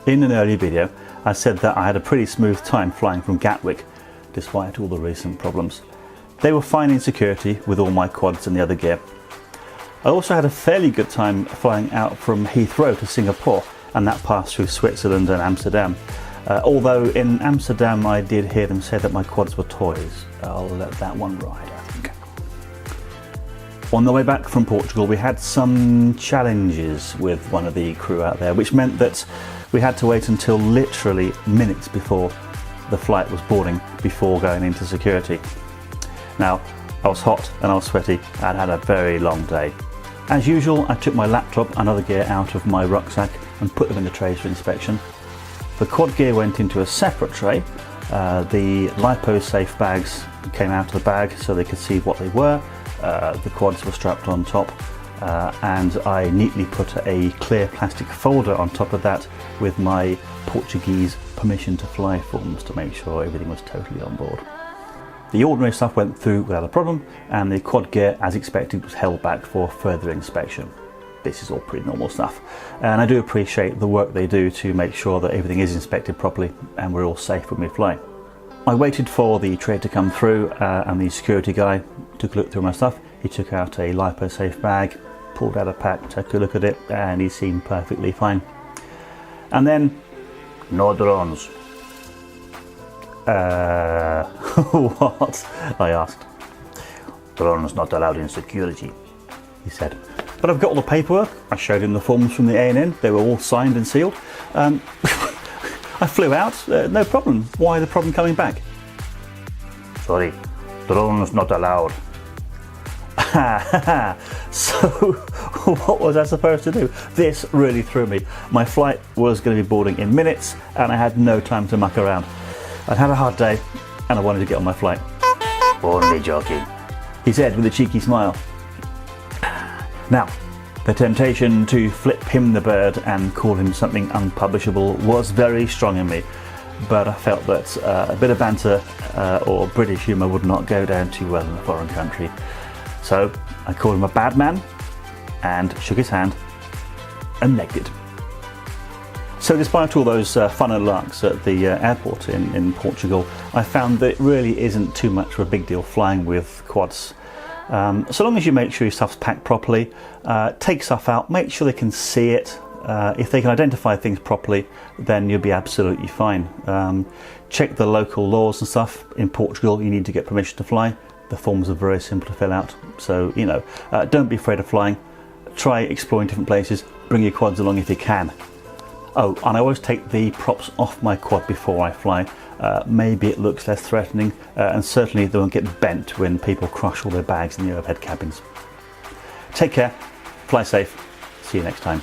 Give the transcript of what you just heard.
In an earlier video, I said that I had a pretty smooth time flying from Gatwick, despite all the recent problems. They were fine in security with all my quads and the other gear. I also had a fairly good time flying out from Heathrow to Singapore, and that passed through Switzerland and Amsterdam. Although in Amsterdam I did hear them say that my quads were toys. I'll let that one ride, I think. On the way back from Portugal, we had some challenges with one of the crew out there, which meant that we had to wait until literally minutes before the flight was boarding before going into security. Now, I was hot and I was sweaty. I'd had a very long day. As usual, I took my laptop and other gear out of my rucksack and put them in the trays for inspection. The quad gear went into a separate tray. The lipo-safe bags came out of the bag so they could see what they were. The quads were strapped on top. And I neatly put a clear plastic folder on top of that with my Portuguese permission to fly forms to make sure everything was totally on board. The ordinary stuff went through without a problem, and the quad gear, as expected, was held back for further inspection. This is all pretty normal stuff, and I do appreciate the work they do to make sure that everything is inspected properly and we're all safe when we fly. I waited for the tray to come through and the security guy took a look through my stuff. He took out a lipo-safe bag, pulled out a pack, took a look at it, and he seemed perfectly fine. And then, no drones. What? I asked. Drones not allowed in security, he said. But I've got all the paperwork. I showed him the forms from the A&N. They were all signed and sealed. I flew out, no problem. Why the problem coming back? Sorry, drones not allowed. So what was I supposed to do? This really threw me. My flight was going to be boarding in minutes and I had no time to muck around. I'd had a hard day and I wanted to get on my flight. Only joking, he said with a cheeky smile. Now, the temptation to flip him the bird and call him something unpublishable was very strong in me, but I felt that a bit of banter or British humour would not go down too well in a foreign country. So I called him a bad man and shook his hand and legged it. So despite all those fun and larks at the airport in Portugal, I found that it really isn't too much of a big deal flying with quads. So long as you make sure your stuff's packed properly, take stuff out, make sure they can see it. If they can identify things properly, then you'll be absolutely fine. Check the local laws and stuff. In Portugal, you need to get permission to fly. The forms are very simple to fill out, so don't be afraid of flying. Try exploring different places, bring your quads along if you can. Oh, and I always take the props off my quad before I fly. Maybe it looks less threatening, and certainly they won't get bent when people crush all their bags in the overhead cabins. Take care, fly safe, see you next time.